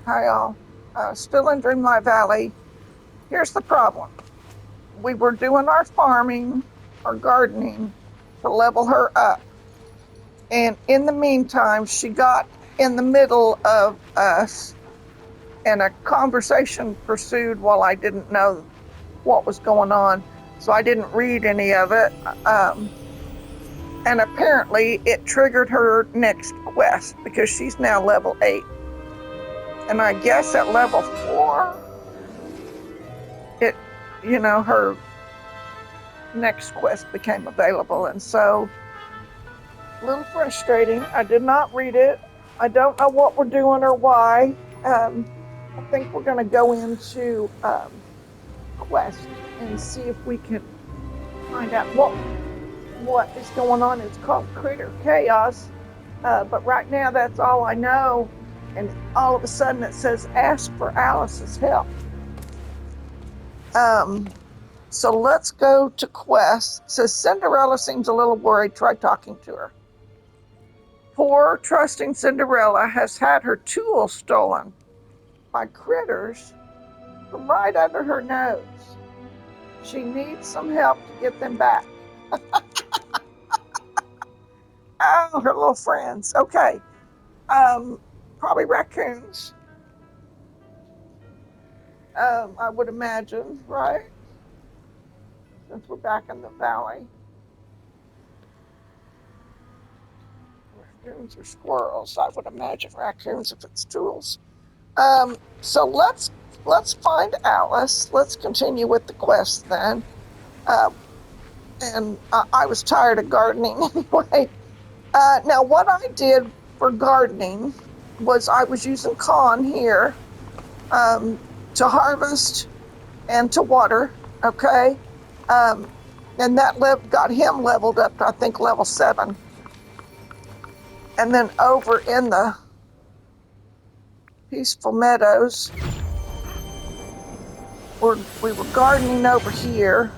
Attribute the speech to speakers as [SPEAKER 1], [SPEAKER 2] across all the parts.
[SPEAKER 1] Hi all. Still in Dreamlight Valley. Here's the problem. We were doing our farming, our gardening to level her up. And in the meantime, she got in the middle of us and a conversation pursued while I didn't know what was going on. So I didn't read any of it. Um, and apparently it triggered her next quest because she's now level 8. And I guess at level 4, it, her next quest became available. And so, a little frustrating. I did not read it. I don't know what we're doing or why. I think we're going to go into quest and see if we can find out what is going on. It's called Critter Chaos. But right now, that's all I know. And all of a sudden, it says, ask for Alice's help. So let's go to quest. It says Cinderella seems a little worried. Try talking to her. Poor, trusting Cinderella has had her tools stolen by critters from right under her nose. She needs some help to get them back. Oh, her little friends. Okay. Um, Probably raccoons. I would imagine, right? Since we're back in the valley. Raccoons or squirrels. I would imagine raccoons if it's tools. So let's find Alice. Let's continue with the quest then. Uh, and I was tired of gardening anyway. Now, what I did for gardening was I was using con here to harvest and to water. Okay, and that got him leveled up to I think level 7. And then over in the peaceful meadows, we were gardening over here.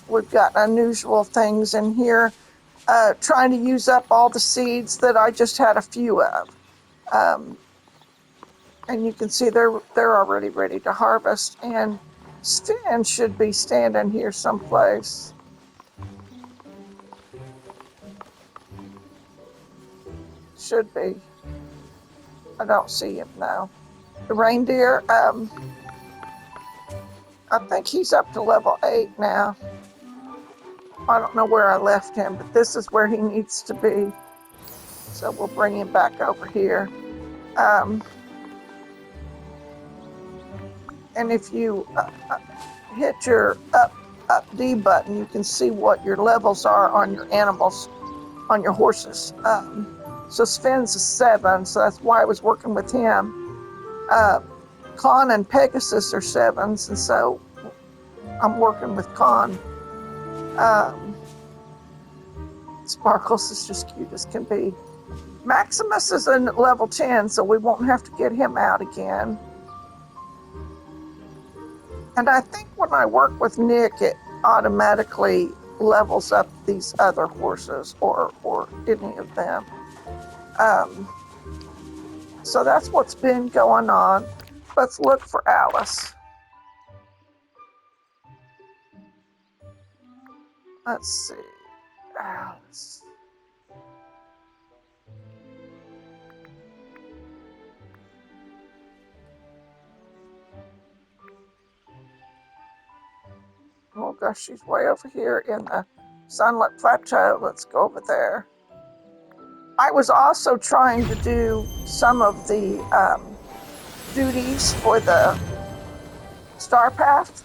[SPEAKER 1] We've got unusual things in here. Trying to use up all the seeds that I just had a few of. And you can see they're already ready to harvest. And Stan should be standing here someplace. Should be. I don't see him now. The reindeer, I think he's up to level 8 now. I don't know where I left him, but this is where he needs to be. So we'll bring him back over here. And if you hit your up D button, you can see what your levels are on your animals, on your horses. So Sven's a 7, so that's why I was working with him. Con and Pegasus are 7s, and so I'm working with Con. Sparkles is just cute as can be. Maximus is in level 10, so we won't have to get him out again. And I think when I work with Nick, it automatically levels up these other horses or any of them. So that's what's been going on. Let's look for Alice. Let's see. Alice. Oh gosh, she's way over here in the Sunlit Plateau. Let's go over there. I was also trying to do some of the duties for the Star Path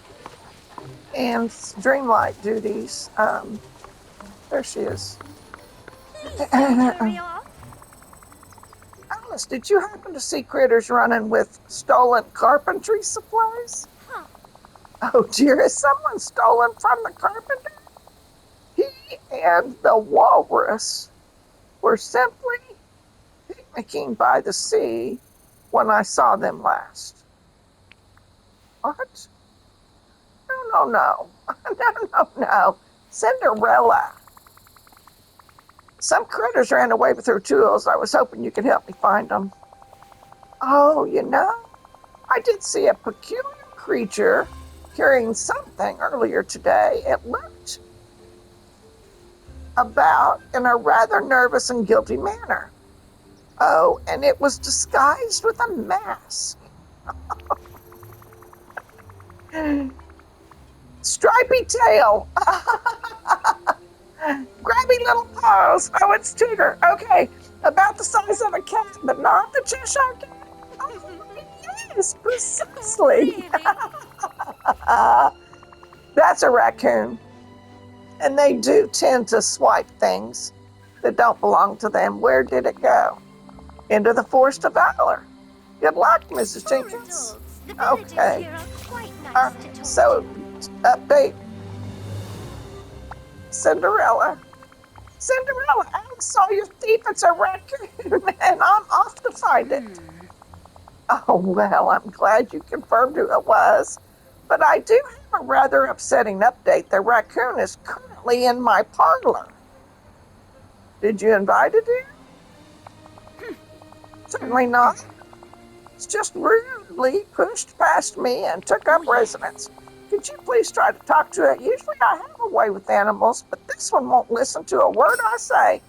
[SPEAKER 1] and Dreamlight duties. There she is. Alice, did you happen to see critters running with stolen carpentry supplies? Oh dear, has someone stolen from the carpenter? He and the walrus were simply picnicking by the sea when I saw them last. What? No, no, no. No. Cinderella. Some critters ran away with her tools. I was hoping you could help me find them. Oh, I did see a peculiar creature carrying something earlier today. It looked about in a rather nervous and guilty manner. Oh, and it was disguised with a mask. Stripy tail. Grabby little paws. Oh, it's Tigger. Okay, about the size of a cat, but not the Cheshire cat. Oh, yes, precisely.
[SPEAKER 2] Really?
[SPEAKER 1] That's a raccoon. And they do tend to swipe things that don't belong to them. Where did it go? Into the Forest of Valor. Good luck, Mrs.
[SPEAKER 2] Poor
[SPEAKER 1] Jenkins.
[SPEAKER 2] adults. The villagers
[SPEAKER 1] Okay.
[SPEAKER 2] here are quite
[SPEAKER 1] All
[SPEAKER 2] nice to
[SPEAKER 1] right.
[SPEAKER 2] talk
[SPEAKER 1] So,
[SPEAKER 2] to.
[SPEAKER 1] update Cinderella. Cinderella, Alex saw your thief. It's a raccoon, and I'm off to find it. Oh, well, I'm glad you confirmed who it was. But I do have a rather upsetting update. The raccoon is currently in my parlor. Did you invite it in? Certainly not. It's just rudely pushed past me and took
[SPEAKER 2] Oh,
[SPEAKER 1] up
[SPEAKER 2] yeah.
[SPEAKER 1] residence. Could you please try to talk to it? Usually I have a way with animals, but this one won't listen to a word I say.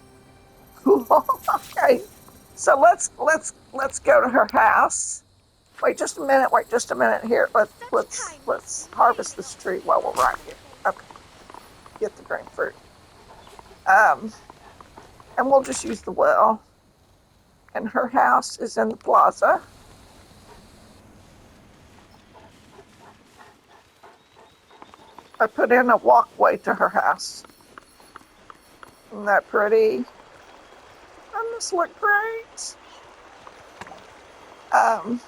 [SPEAKER 1] Okay. So let's go to her house. Wait just a minute. Wait just a minute. Here,
[SPEAKER 2] Such kindness.
[SPEAKER 1] let's
[SPEAKER 2] Where
[SPEAKER 1] harvest this
[SPEAKER 2] belongs
[SPEAKER 1] tree
[SPEAKER 2] to
[SPEAKER 1] while we're
[SPEAKER 2] each
[SPEAKER 1] right here.
[SPEAKER 2] other.
[SPEAKER 1] Okay, get the green fruit. Um, and we'll just use the well. And her house is in the plaza. I put in a walkway to her house. Isn't that pretty? Doesn't this look great? Um,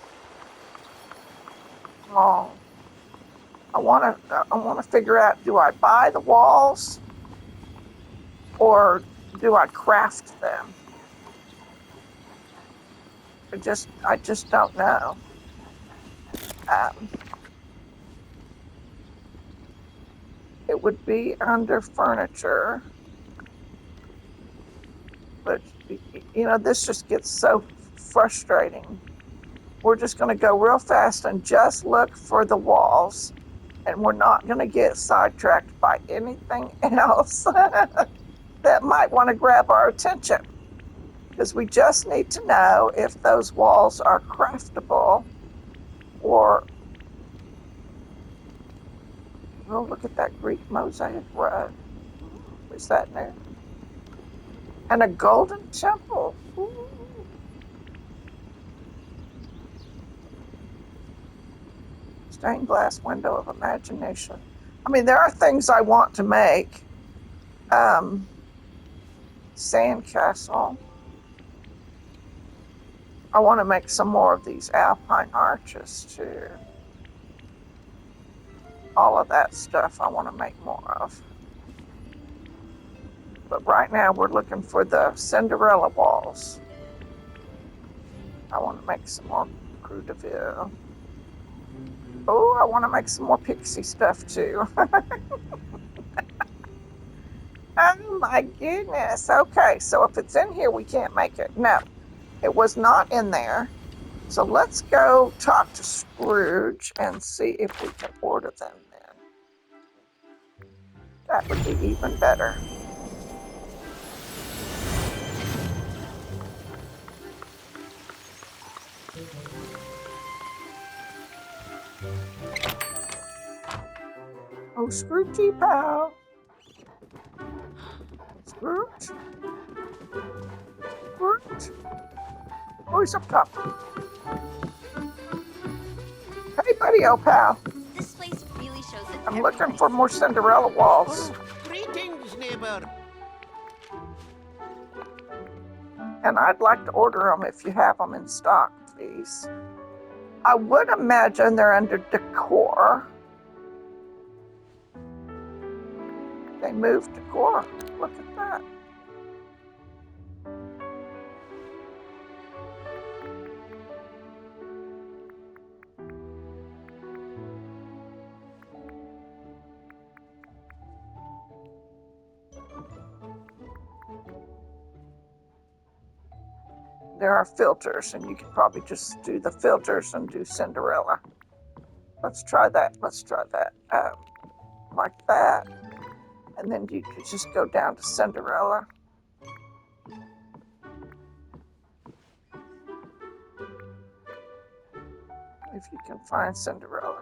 [SPEAKER 1] oh, I want to figure out, do I buy the walls or do I craft them? I just don't know. Um, it would be under furniture, but this just gets so frustrating. We're just going to go real fast and just look for the walls, and we're not going to get sidetracked by anything else that might want to grab our attention, because we just need to know if those walls are craftable or, oh, look at that Greek mosaic rug. Is that new? And a golden temple. Ooh. Stained glass window of imagination. I mean, there are things I want to make. Um, Sandcastle. I want to make some more of these alpine arches too. All of that stuff I want to make more of. But right now we're looking for the Cinderella walls. I want to make some more Crew de Ville. Oh, I want to make some more pixie stuff too. Oh my goodness. Okay, so if it's in here, we can't make it. No, it was not in there. So let's go talk to Scrooge and see if we can order them then. That would be even better. Oh, Scroogey pal. Scrooge? Scrooge? Oh, he's up top. Hey, buddy, old pal.
[SPEAKER 2] This place really shows that
[SPEAKER 1] I'm looking
[SPEAKER 2] everybody's
[SPEAKER 1] for more
[SPEAKER 2] so
[SPEAKER 1] Cinderella walls.
[SPEAKER 3] Oh, greetings, neighbor.
[SPEAKER 1] And I'd like to order them if you have them in stock, please. I would imagine they're under decor. They moved decor. Look at that. there are filters, and you could probably just do the filters and do Cinderella. Let's try that. Let's try that. Like that. And then you could just go down to Cinderella. If you can find Cinderella.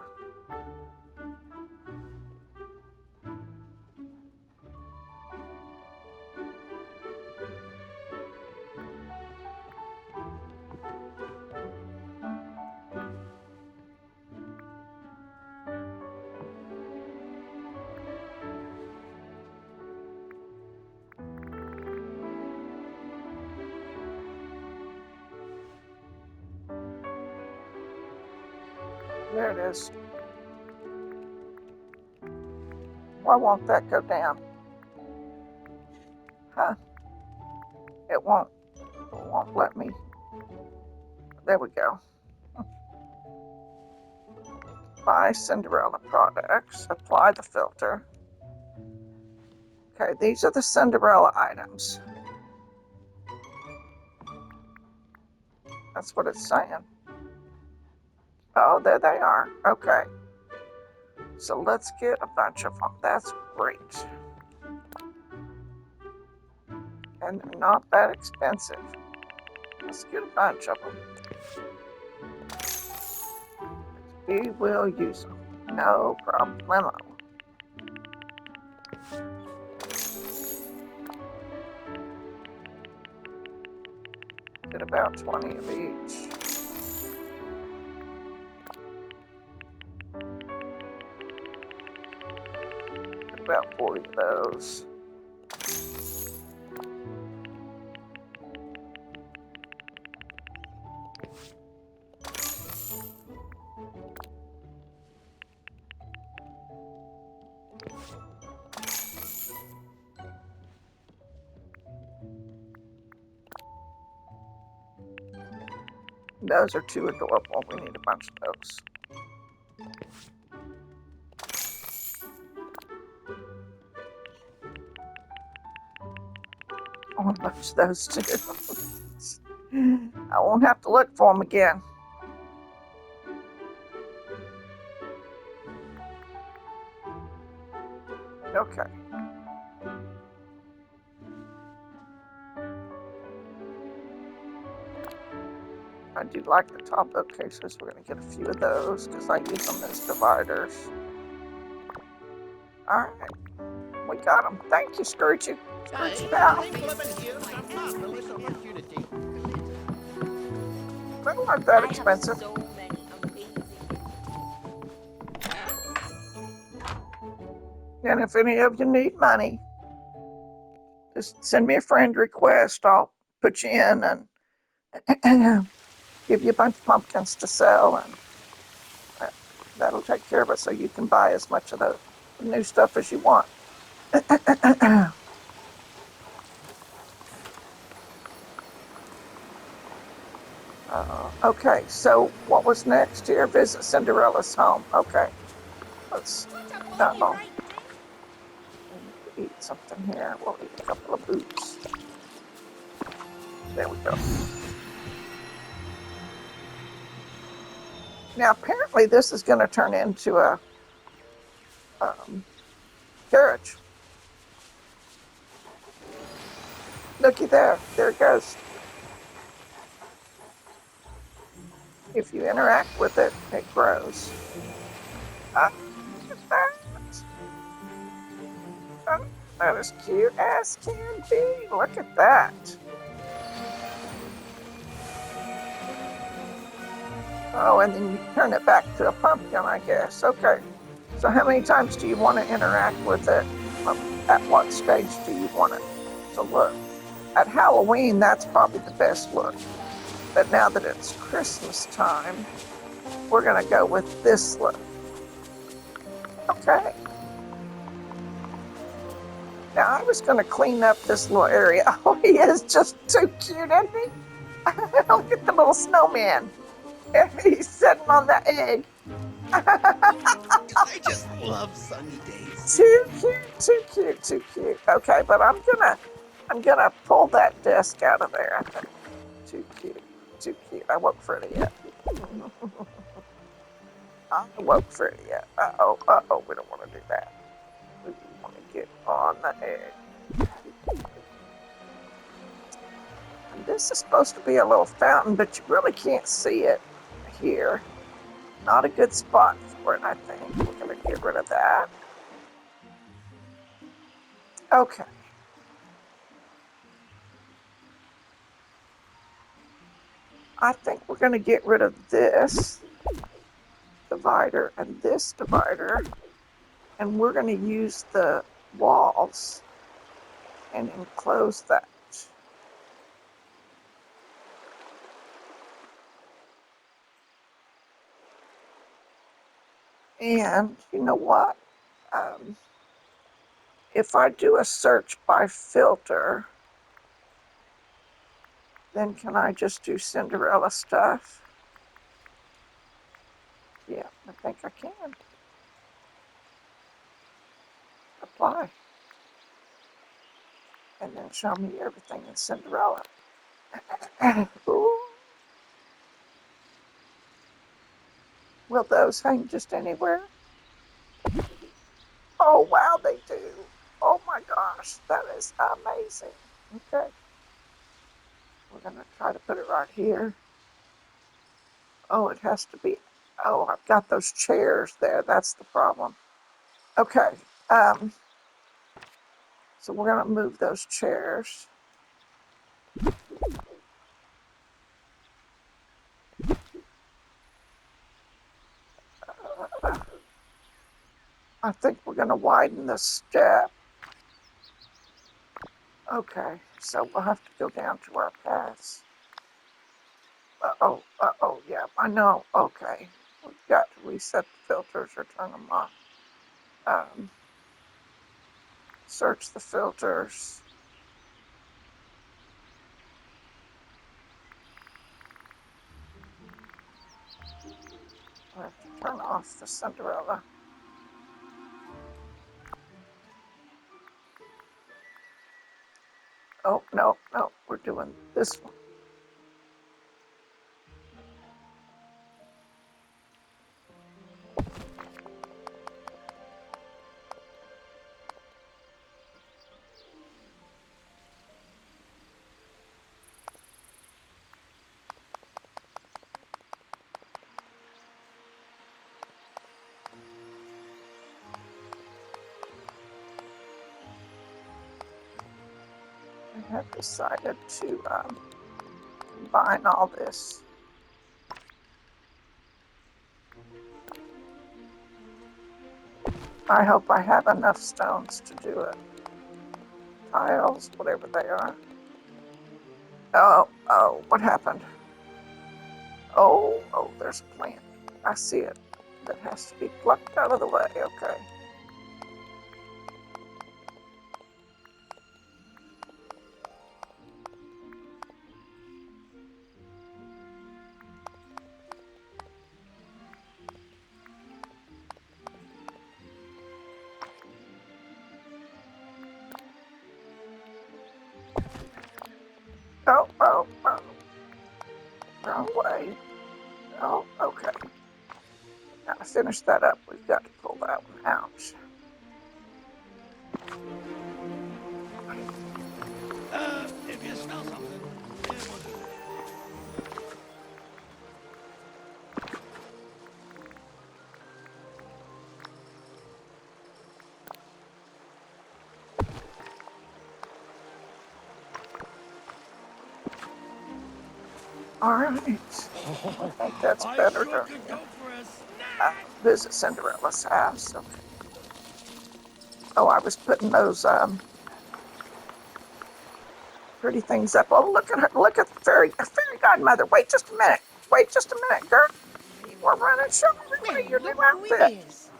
[SPEAKER 1] There it is. Why won't that go down? Huh? It won't let me. There we go. Buy Cinderella products. Apply the filter. Okay, these are the Cinderella items. That's what it's saying. Oh, there they are. Okay. So let's get a bunch of them. That's great. And they're not that expensive. Let's get a bunch of them. We will use them. No problemo. Get about 20 of each. Get about 40 of those. Those are too adorable. We need a bunch of those. I want a bunch of those too. I won't have to look for them again. Okay. I do like the top bookcases. We're going to get a few of those because I use them as dividers. All right. We got them. Thank you, Scroochie. Scroochie pal. They weren't that expensive.
[SPEAKER 2] So many amazing.
[SPEAKER 1] And if any of you need money, just send me a friend request. I'll put you in and give you a bunch of pumpkins to sell, and that'll take care of it so you can buy as much of the new stuff as you want. Okay, so what was next here? Visit Cinderella's home. Okay, let's eat something here. We'll eat a couple of boots. There we go. Now, apparently this is going to turn into a carriage. Looky there. There it goes. If you interact with it, it grows. Look at that. Oh, that is cute as can be. Look at that. Oh, and then you turn it back to a pumpkin, I guess. Okay. So how many times do you want to interact with it? At what stage do you want it to look? At Halloween, that's probably the best look. But now that it's Christmas time, we're going to go with this look. Okay. Now, I was going to clean up this little area. Oh, he is just too cute, isn't he? Look at the little snowman. He's sitting on the egg.
[SPEAKER 3] I just love sunny days.
[SPEAKER 1] Too cute, too cute, too cute. Okay, but I'm gonna pull that desk out of there, I think. Too cute. Too cute. I woke Freddy yet. I woke Freddy yet. Uh-oh. Uh-oh. We don't want to do that. We want to get on the egg. And this is supposed to be a little fountain, but you really can't see it here. Not a good spot for it, I think. We're going to get rid of that. Okay. I think we're going to get rid of this divider and this divider. And we're going to use the walls and enclose that. And you know what? If I do a search by filter, then can I just do Cinderella stuff? Yeah, I think I can. Apply. And then show me everything in Cinderella. Ooh. Will those hang just anywhere? Oh, wow, they do. Oh my gosh, that is amazing. Okay. We're going to try to put it right here. Oh, it has to be. Oh, I've got those chairs there. That's the problem. Okay. So we're going to move those chairs. I think we're going to widen the step. Okay, so we'll have to go down to our paths. Uh-oh, yeah, I know. Okay, we've got to reset the filters or turn them off. Search the filters. I have to turn off the Cinderella. Oh, no, we're doing this one. I have decided to combine all this. I hope I have enough stones to do it. Tiles, whatever they are. Oh, what happened? Oh, there's a plant. I see it. That has to be plucked out of the way. Okay. Oh. Wrong way. Oh, okay. Now to finish that up, we've got to pull that one out.
[SPEAKER 3] If you smell something, it will do.
[SPEAKER 1] All right. I think that's
[SPEAKER 3] I
[SPEAKER 1] better,
[SPEAKER 3] sure
[SPEAKER 1] don't
[SPEAKER 3] could
[SPEAKER 1] you?
[SPEAKER 3] go for a snack.
[SPEAKER 1] Visit Cinderella's house. Okay. Oh, I was putting those pretty things up. Oh, look at her. Look at the fairy godmother. Wait just a minute, girl. You were running. Show everybody
[SPEAKER 3] Man,
[SPEAKER 1] your
[SPEAKER 3] look
[SPEAKER 1] new
[SPEAKER 3] who it
[SPEAKER 1] outfit.
[SPEAKER 3] is.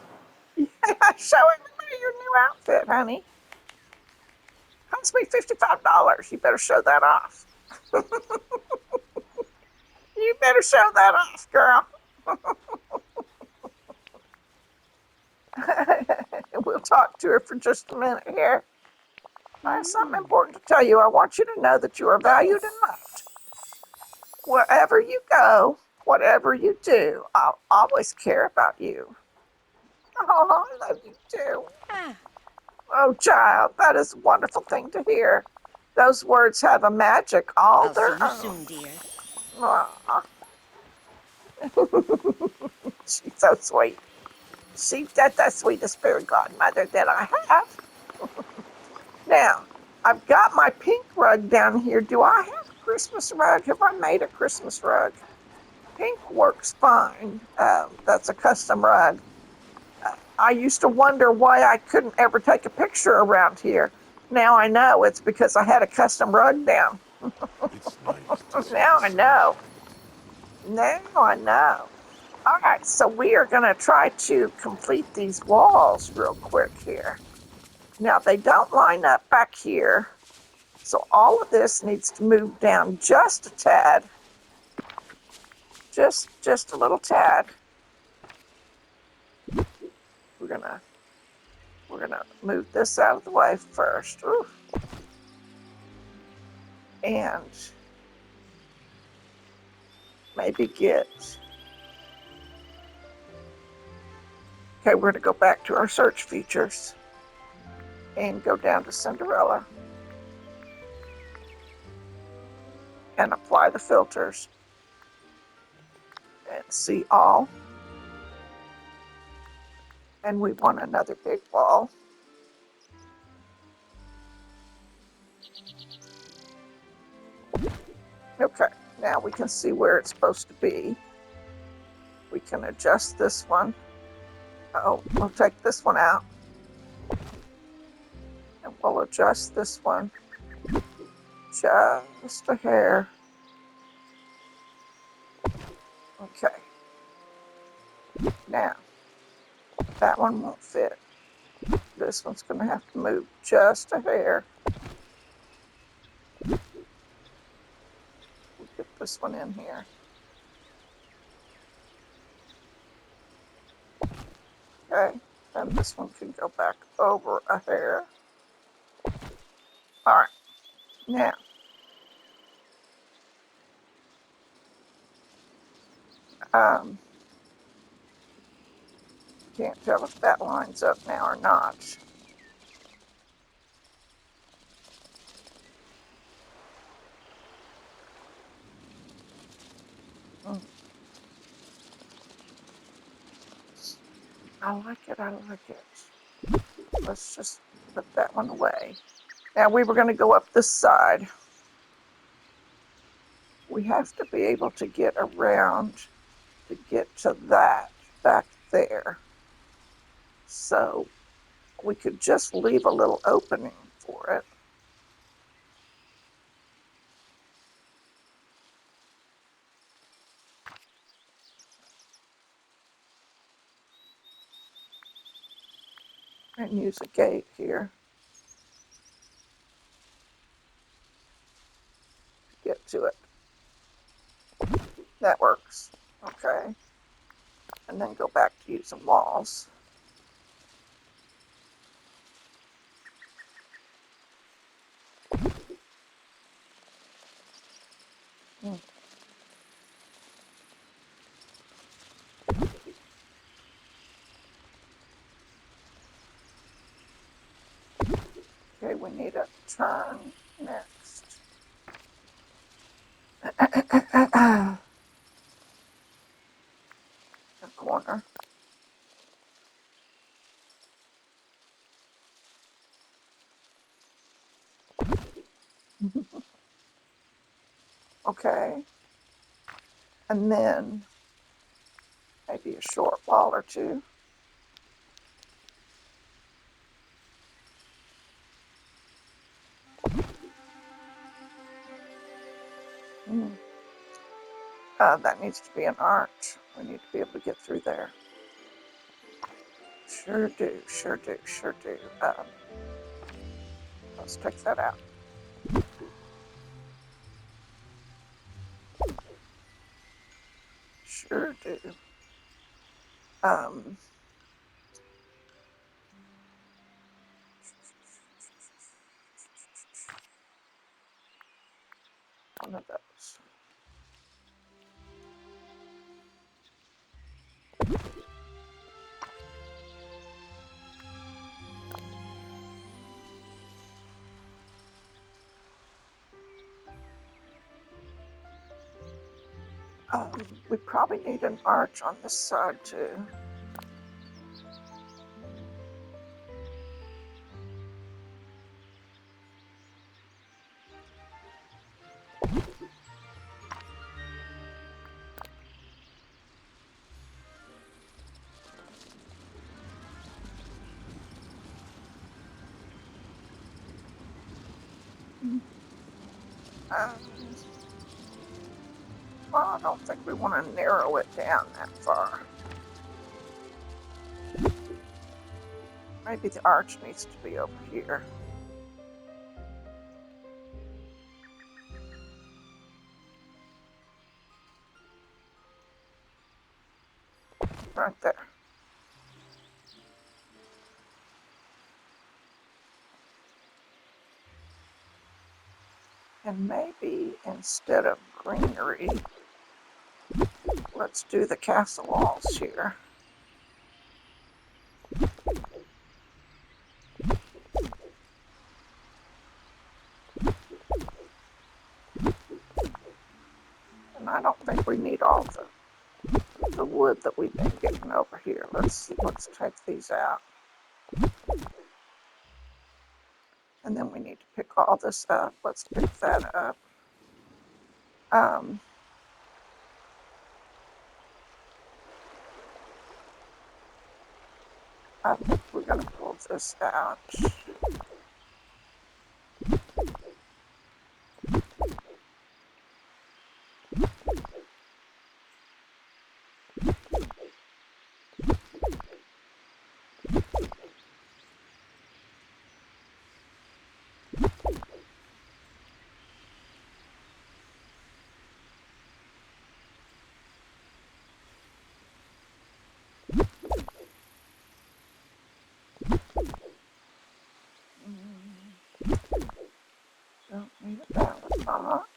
[SPEAKER 1] Show everybody your new outfit, honey. Cost me $55. You better show that off. You better show that off, girl. We'll talk to her for just a minute here. I have something important to tell you. I want you to know that you are valued and loved. wherever you go, whatever you do, I'll always care about you. Oh, I love you too.
[SPEAKER 2] Ah,
[SPEAKER 1] Oh, child, that is a wonderful thing to hear. Those words have a magic all
[SPEAKER 2] I'll see
[SPEAKER 1] their
[SPEAKER 2] you
[SPEAKER 1] own.
[SPEAKER 2] soon, dear.
[SPEAKER 1] Aw. She's so sweet. That's the sweetest fairy godmother that I have. Now, I've got my pink rug down here. Do I have a Christmas rug? Have I made a Christmas rug? Pink works fine. That's a custom rug. I used to wonder why I couldn't ever take a picture around here. Now I know it's because I had a custom rug down.
[SPEAKER 3] It's nice to see
[SPEAKER 1] Now
[SPEAKER 3] the
[SPEAKER 1] I
[SPEAKER 3] sun.
[SPEAKER 1] know. Now I know. All right, so we are going to try to complete these walls real quick here. Now they don't line up back here, so all of this needs to move down just a tad, just a little tad. We're gonna we're gonna move this out of the way first. Ooh. And maybe get. Okay, we're gonna go back to our search features and go down to Cinderella and apply the filters and see all. And we want another big wall. Okay, now we can see where it's supposed to be. We can adjust this one. Oh, we'll take this one out. And we'll adjust this one just a hair. Okay. Now, that one won't fit. This one's going to have to move just a hair. We'll get this one in here. Okay. And this one can go back over a hair. All right. Now, can't tell if that lines up now or not. Mm, I like it. I like it. Let's just put that one away. Now we were going to go up this side. We have to be able to get around to get to that back there. So we could just leave a little opening for it. And use a gate here to get to it. That works. Okay. And then go back to using walls. Hmm. Okay, we need a turn next. The corner. Okay. And then maybe a short wall or two. Mm. That needs to be an arch. We need to be able to get through there. Sure do, sure do, sure do. Let's take that out. Sure do. Um, One of those. We probably need an arch on this side too. Um, well, I don't think we want to narrow it down that far. Maybe the arch needs to be over here. Right there. And maybe instead of greenery, let's do the castle walls here. And I don't think we need all the wood that we've been getting over here. Let's take these out. And then we need to pick all this up. Let's pick that up. I think we're going to pull this out. Don't need a ballot box.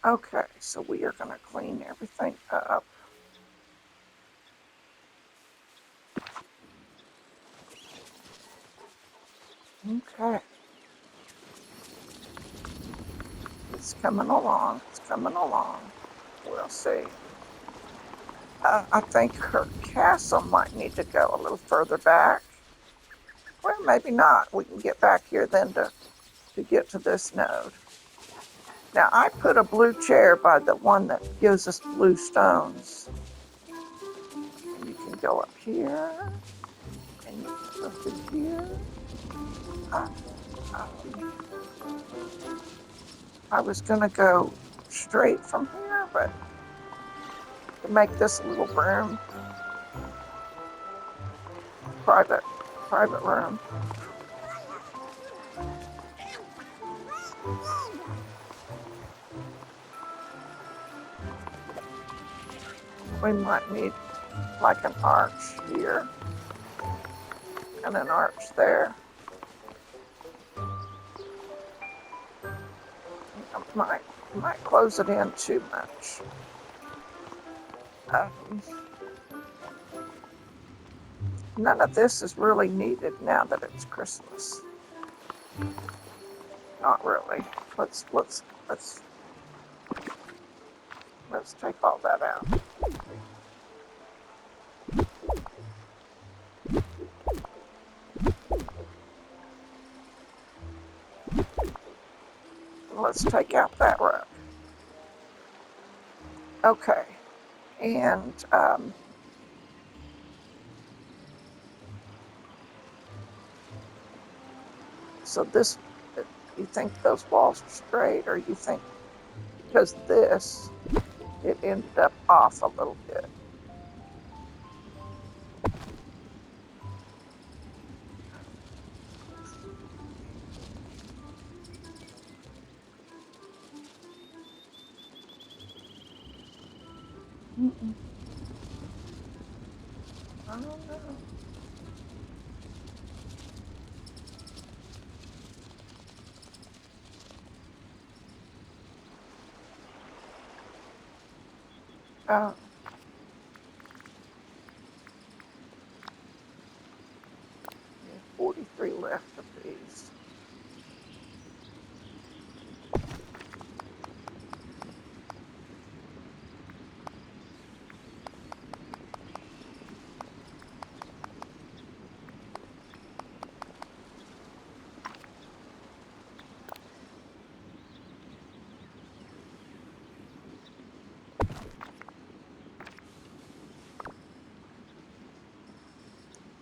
[SPEAKER 1] Okay, so we are going to clean everything up. Okay. It's coming along. It's coming along. We'll see. I think her castle might need to go a little further back. Well, maybe not. We can get back here then to get to this node. Now, I put a blue chair by the one that gives us blue stones. And you can go up here. And you can go through here. I was going to go straight from here, but to make this a little room, private room. We might need like an arch here and an arch there. I might close it in too much. None of this is really needed now that it's Christmas. Not really. Let's take all that out. Let's take out that rug. Okay, and so this, you think those walls are straight, or you think because this, it ended up off a little bit? I don't know. 3 left of these.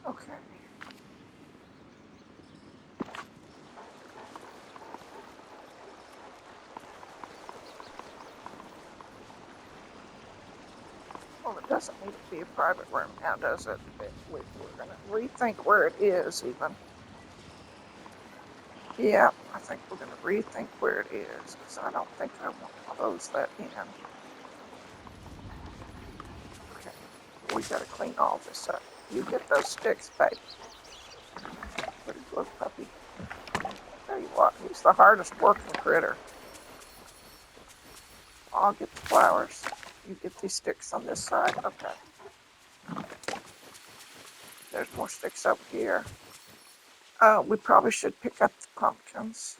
[SPEAKER 1] Okay. Well, it doesn't need to be a private room now, does it? We're going to rethink where it is, even. Yeah, I think we're going to rethink where it is, because I don't think I want to close that in. Okay, we got to clean all this up. You get those sticks, babe. Pretty good puppy. Tell you what, he's the hardest working critter. I'll get the flowers. You get these sticks on this side. Okay. There's more sticks over here. We probably should pick up the pumpkins.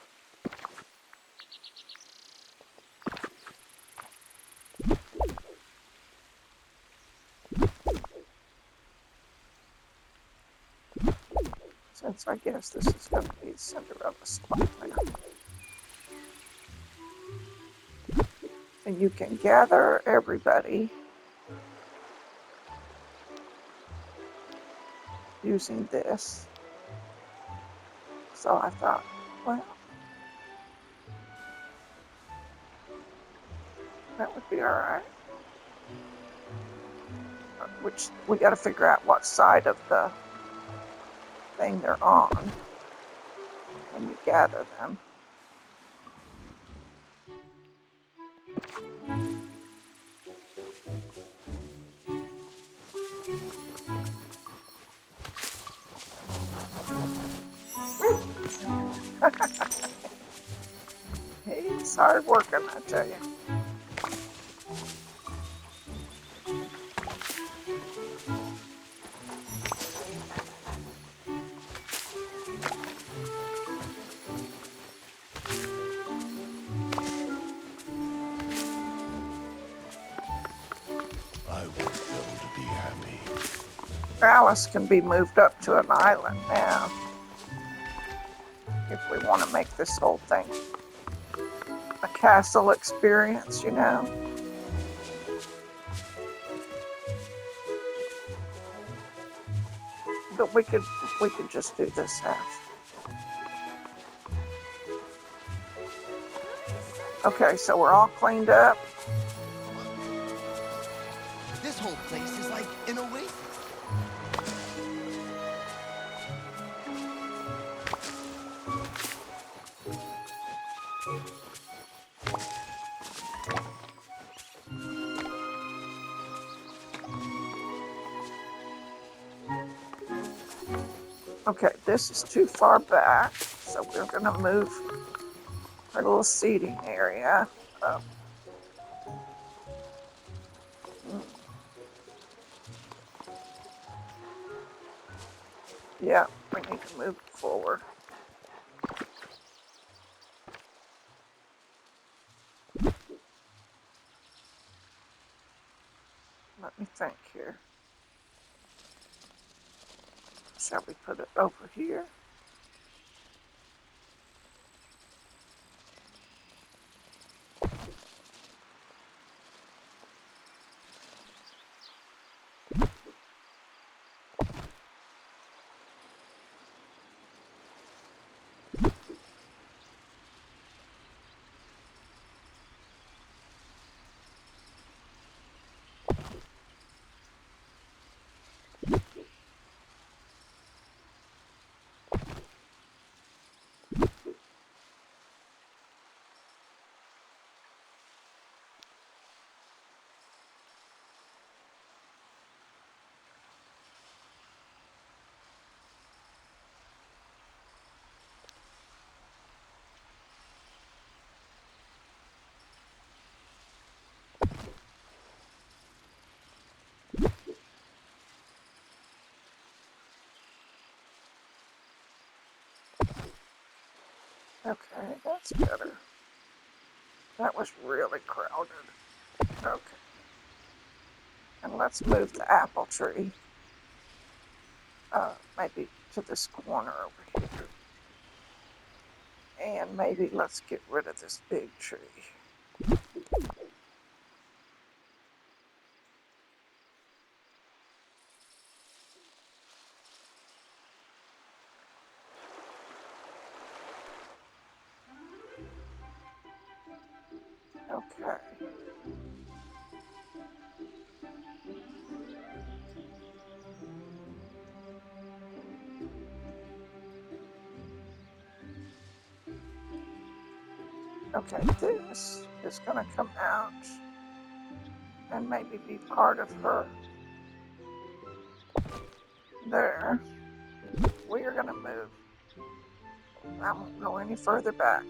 [SPEAKER 1] Since I guess this is going to be the Cinderella spot now. And you can gather everybody using this. So I thought, well, that would be all right. Which we got to figure out what side of the thing they're on when you gather them. He's hard working, I tell you.
[SPEAKER 3] I want them to be happy.
[SPEAKER 1] Alice can be moved up to an island now. If we want to make this whole thing a castle experience, you know. But we could just do this house. Okay, so we're all cleaned up.
[SPEAKER 4] This whole place is like an oasis.
[SPEAKER 1] Okay, this is too far back, so we're going to move our little seating area up. Yeah, we need to move it forward. Let me think here. Shall we put it over here? Okay, that's better. That was really crowded. Okay. And let's move the apple tree maybe to this corner over here. And maybe let's get rid of this big tree. Okay. Okay, this is going to come out and maybe be part of her. There. We are going to move. I won't go any further back.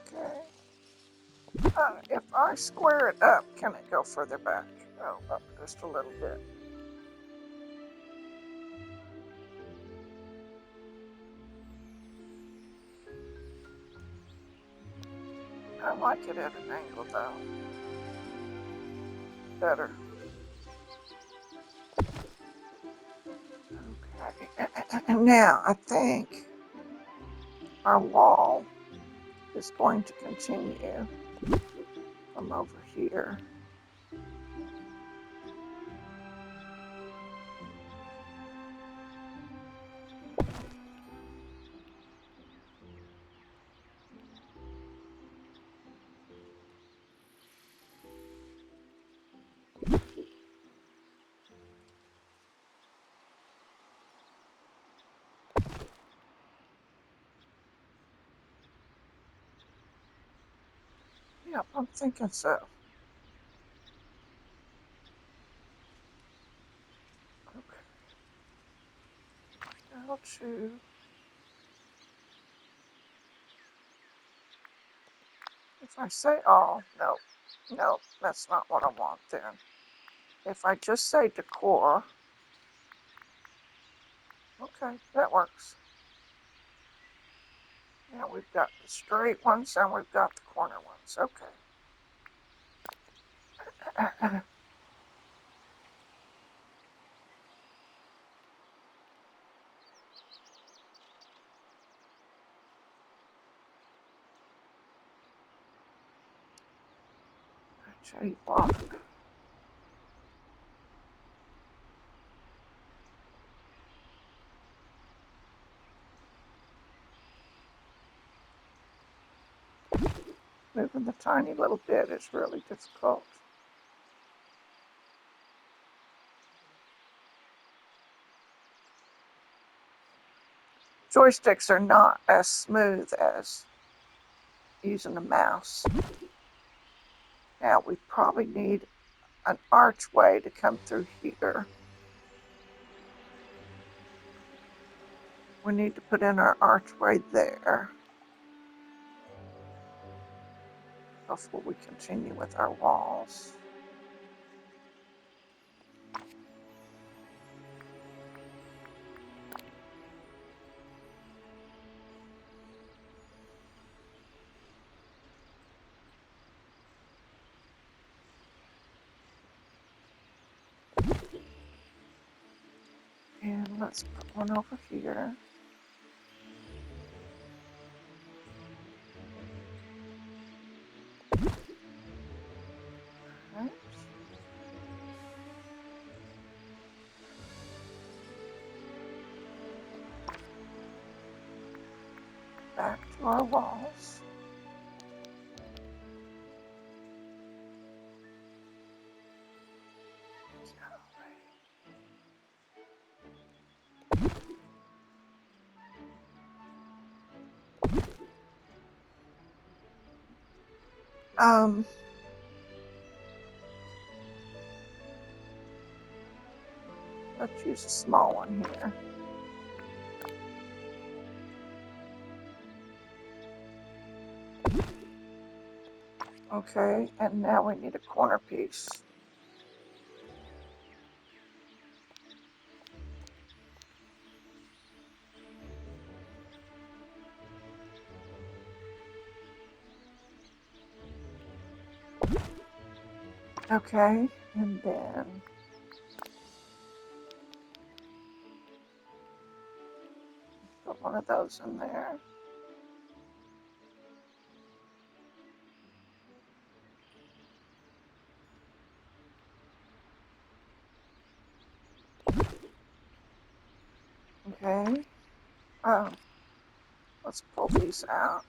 [SPEAKER 1] Okay. If I square it up, can it go further back? Oh, up just a little bit. I like it at an angle though. Better. Okay. Now I think our wall is going to continue from over here. Yep, I'm thinking so. Okay. I'll choose. If I say all, no, that's not what I want then. If I just say decor, okay, that works. Now we've got the straight ones and we've got the corner ones. Okay. I tell you what. Moving the tiny little bit is really difficult. Joysticks are not as smooth as using a mouse. Now we probably need an archway to come through here. We need to put in our archway there before we continue with our walls. And let's put one over here. Right. Back to our walls. Let's use a small one here. Okay, and now we need a corner piece. Okay, and then put one of those in there. Okay. Oh, let's pull these out.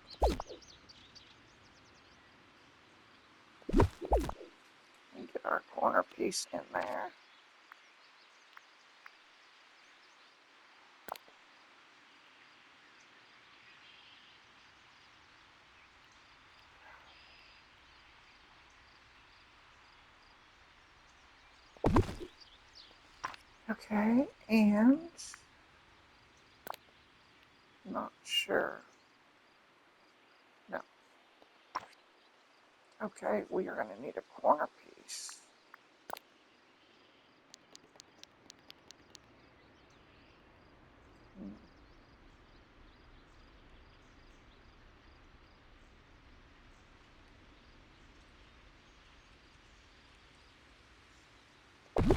[SPEAKER 1] And get our corner piece in there. Okay, and not sure. No. Okay, we are going to need a corner piece.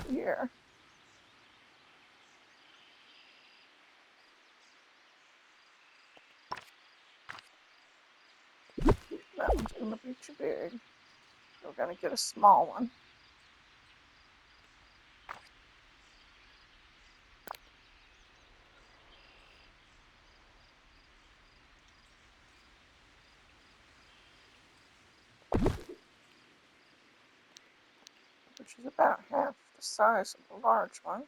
[SPEAKER 1] Here. That one's going to be too big. We're going to get a small one. Which is about half the size of the large one.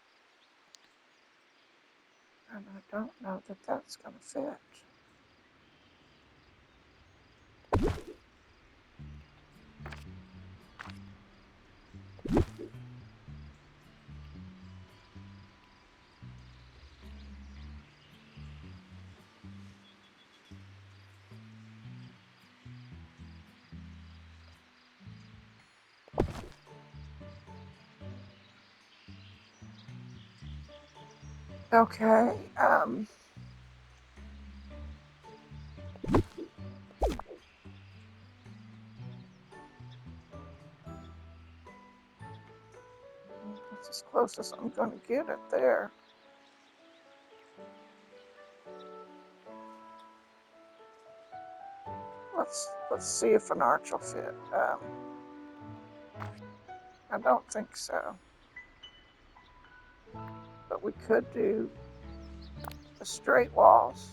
[SPEAKER 1] And I don't know that that's going to fit. Okay, that's as close as I'm going to get it there. Let's see if an arch will fit. I don't think so. But we could do the straight walls.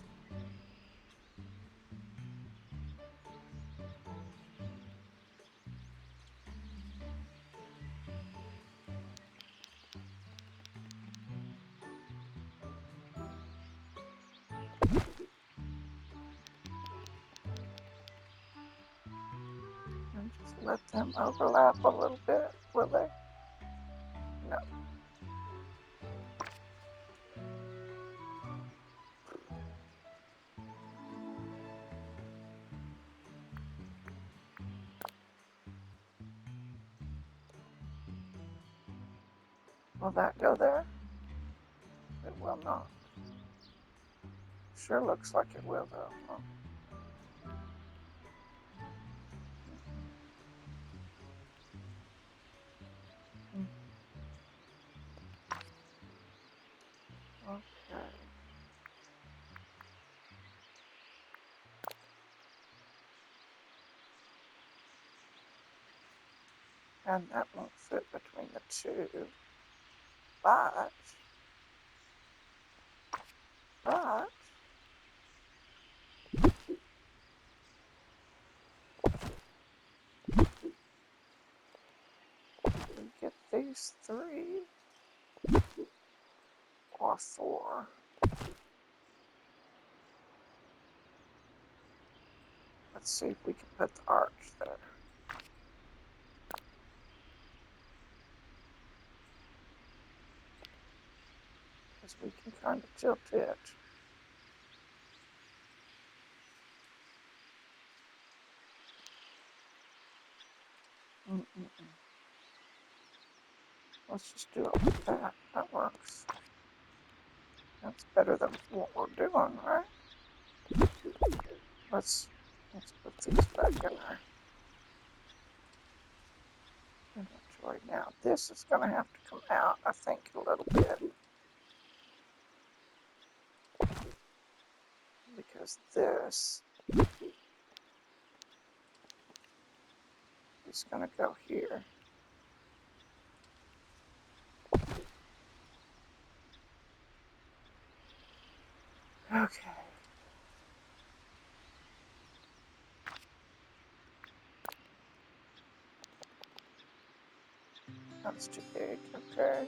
[SPEAKER 1] And just let them overlap a little bit, will they? No. Will that go there? It will not. Sure looks like it will, though. Huh? Okay. And that won't fit between the two. But we get these 3 or 4. Let's see if we can put the arch there. Because we can kind of tilt it. Mm-mm-mm. Let's just do it like that. That works. That's better than what we're doing, right? Let's put these back in our inventory. Now this is going to have to come out, I think, a little bit, because this is going to go here. Okay. That's too big. Okay.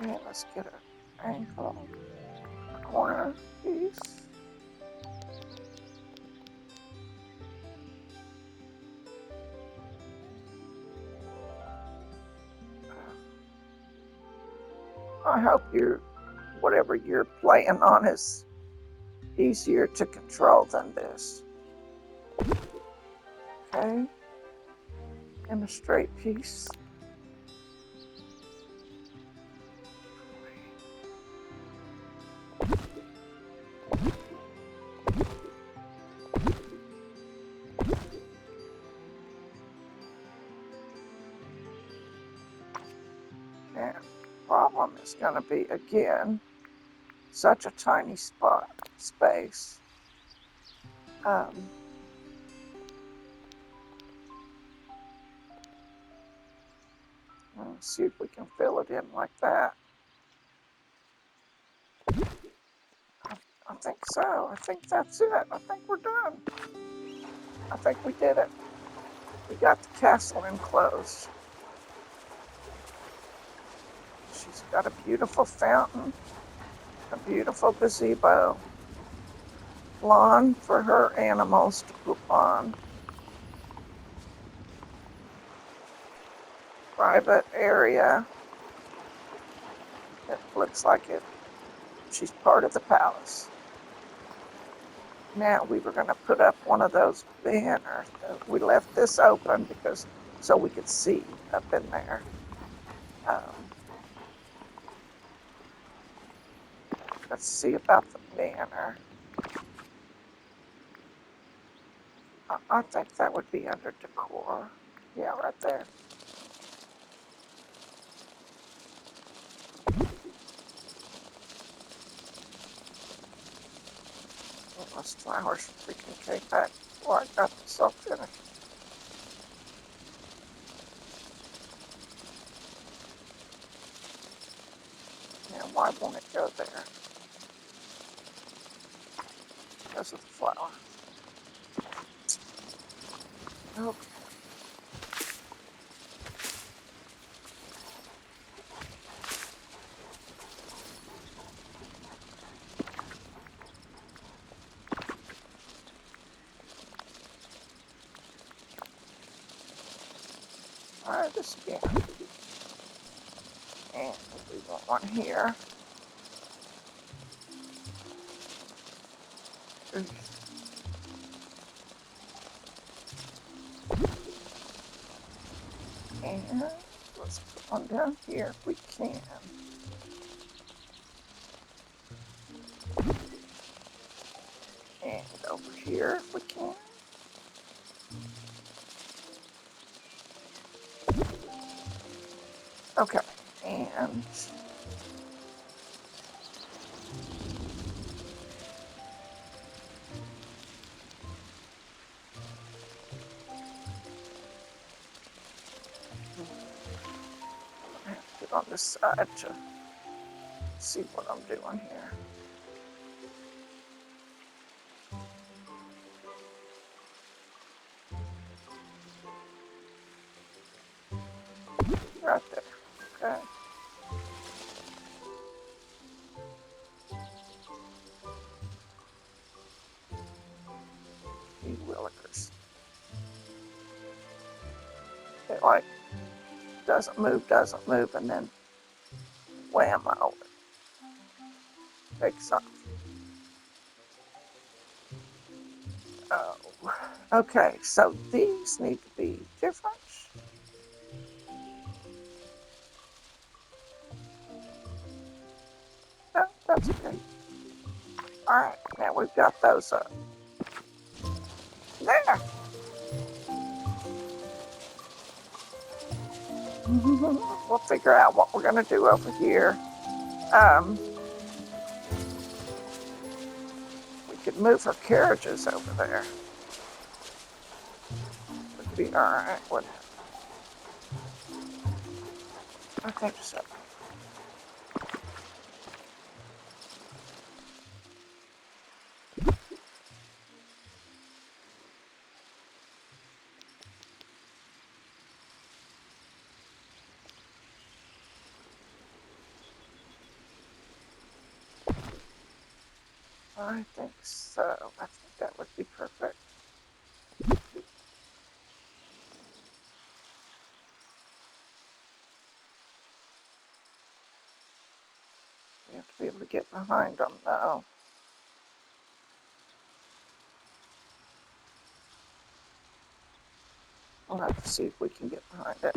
[SPEAKER 1] And let's get an ankle corner piece. I hope whatever you're playing on is easier to control than this. Okay. And a straight piece. And problem is going to be, again, such a tiny space. Let's see if we can fill it in like that. I think so. I think that's it. I think we're done. I think we did it. We got the castle enclosed. She's got a beautiful fountain, a beautiful gazebo, lawn for her animals to poop on, private area. It looks like she's part of the palace. Now we were going to put up one of those banners. We left this open so we could see up in there. Let's see about the banner. I think that would be under decor. Yeah, right there. Well, those flowers freaking came back before I got this all finished. Now, why won't it go there? Because of the flower. Okay. Try this again. And we want one here. And let's put one down here if we can. And over here if we can. Okay, and I have to get on this side to see what I'm doing here. Right there. Okay. These willikers. It doesn't move, and then whammo. Takes off. Oh, okay. So these need to be different. No, that's okay. All right, now we've got those up. There. We'll figure out what we're going to do over here. We could move her carriages over there. Would be all right, wouldn't it? I think so. I think so. I think that would be perfect. We have to be able to get behind them, though. We'll have to see if we can get behind it.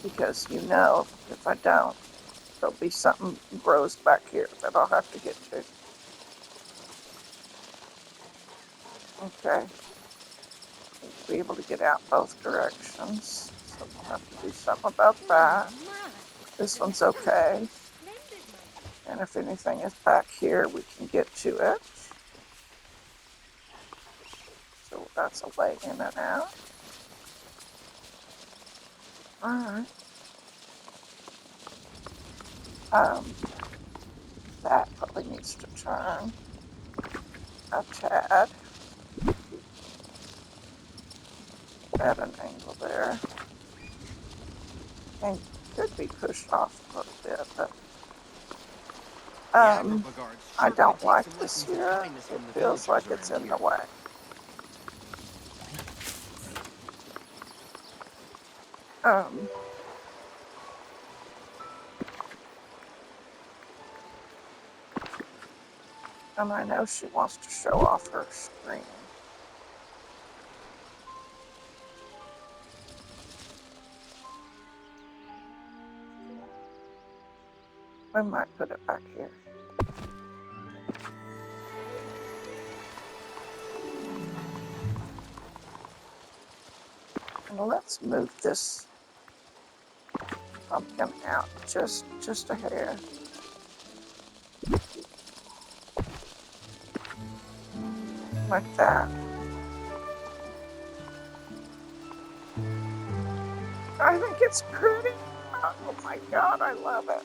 [SPEAKER 1] Because if I don't, there'll be something grows back here that I'll have to get to. Okay. Need to be able to get out both directions. So we'll have to do something about that. This one's okay. And if anything is back here, we can get to it. So that's a way in and out. All right. That probably needs to turn a tad at an angle there. And could be pushed off a little bit, but I don't like this here. It feels like it's in the way. And I know she wants to show off her screen. I might put it back here. And let's move this pumpkin out just a hair. Like that. I think it's pretty. Oh my God, I love it.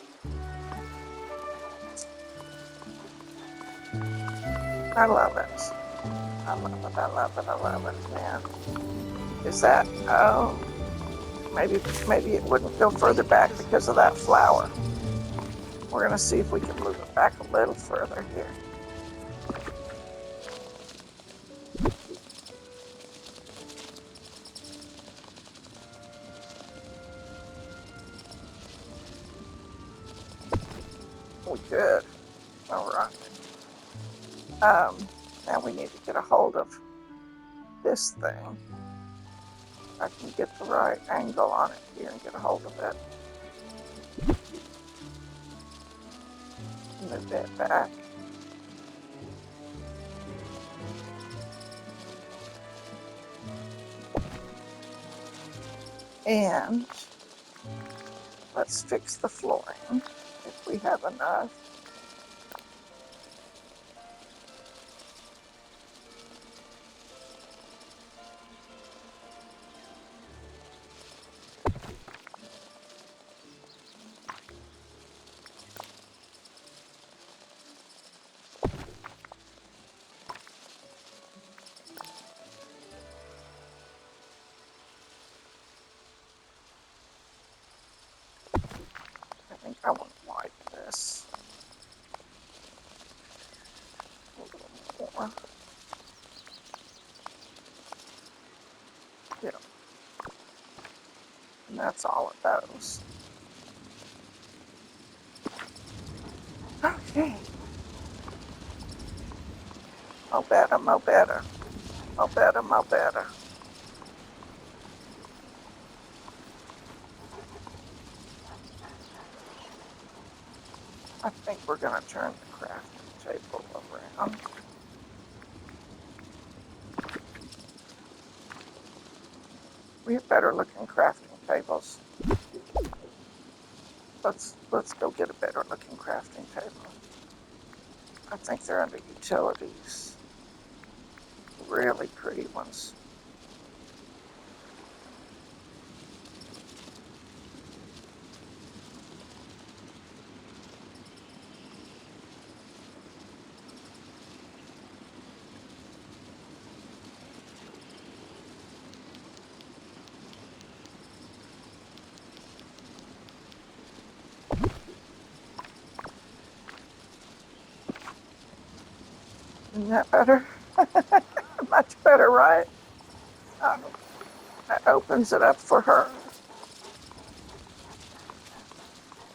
[SPEAKER 1] I love it. I love it, I love it, I love it, man. Is that, oh, maybe it wouldn't go further back because of that flower. We're gonna see if we can move it back a little further here. We could. All right. Now we need to get a hold of this thing. I can get the right angle on it here and get a hold of it. Move that back. And let's fix the flooring if we have enough. I think I want to widen this a little more. Yeah. And that's all of those. Okay. Mo better, mo better. Mo better, mo better. I think we're going to turn the crafting table around. We have better looking crafting tables. Let's go get a better looking crafting table. I think they're under utilities. Really pretty ones. Isn't that better? Much better, right? That opens it up for her.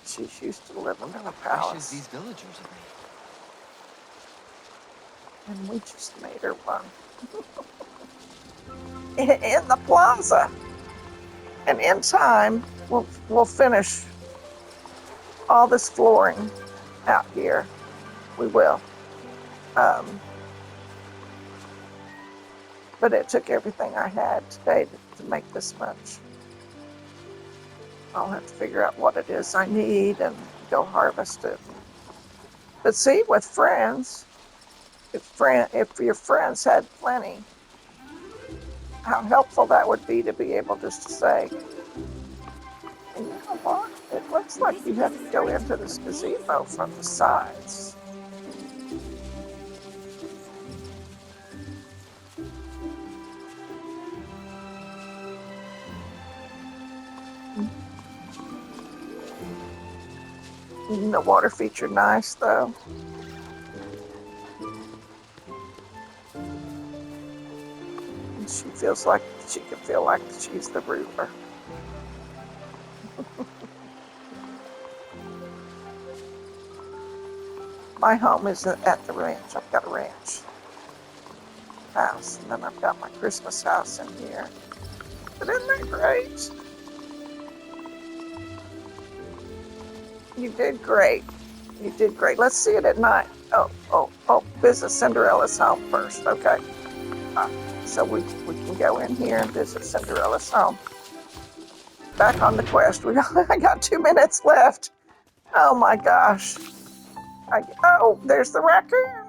[SPEAKER 1] She's used to living in a
[SPEAKER 4] Precious
[SPEAKER 1] palace.
[SPEAKER 4] these villagers are
[SPEAKER 1] And we just made her one. In the plaza. And in time, we'll finish all this flooring out here. We will. But it took everything I had today to make this much. I'll have to figure out what it is I need and go harvest it. But see, with friends, if your friends had plenty, how helpful that would be to be able just to say, and you know what? It looks like you have to go into this gazebo from the sides. Isn't the water feature nice, though? And she feels like she can feel like she's the ruler. My home is at the ranch. I've got a ranch house, and then I've got my Christmas house in here. But isn't that great? You did great. You did great. Let's see it at night. Oh, visit Cinderella's home first. Okay. So we can go in here and visit Cinderella's home. Back on the quest. I got 2 minutes left. Oh my gosh. There's the raccoon.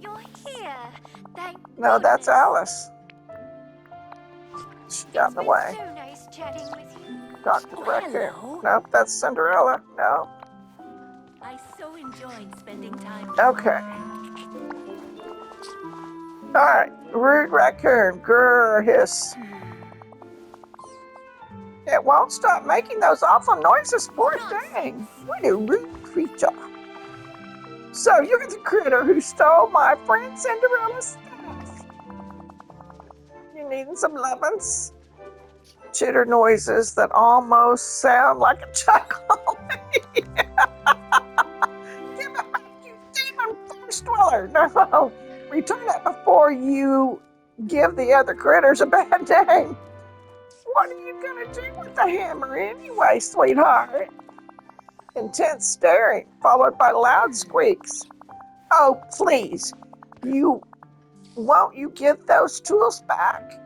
[SPEAKER 2] You're here. Thank
[SPEAKER 1] No, that's
[SPEAKER 2] goodness.
[SPEAKER 1] Alice. She got in the way.
[SPEAKER 2] It's been so nice chatting with you.
[SPEAKER 1] Talk to the raccoon.
[SPEAKER 5] Hello.
[SPEAKER 1] Nope, that's Cinderella. No.
[SPEAKER 5] I so enjoyed spending time.
[SPEAKER 1] Okay. All right. Rude raccoon. Grr, hiss. It won't stop making those awful noises. Poor thing. What a rude creature. So you're the critter who stole my friend Cinderella's stuff. You needing some lovin's? Chitter noises that almost sound like a chuckle. Give it back, you demon forest dweller. No, return it before you give the other critters a bad name. What are you gonna do with the hammer anyway, sweetheart? Intense staring, followed by loud squeaks. Oh, please, won't you give those tools back?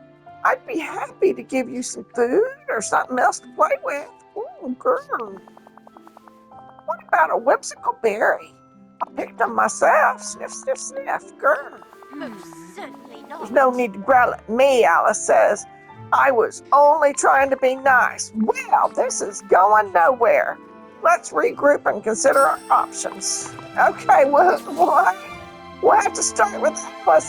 [SPEAKER 1] I'd be happy to give you some food or something else to play with. Ooh, girl. What about a whimsical berry? I picked them myself. Sniff, sniff, sniff. Girl.
[SPEAKER 2] Most certainly not.
[SPEAKER 1] There's no need to growl at me, Alice says. I was only trying to be nice. Well, this is going nowhere. Let's regroup and consider our options. Okay, we'll have to start with Alice.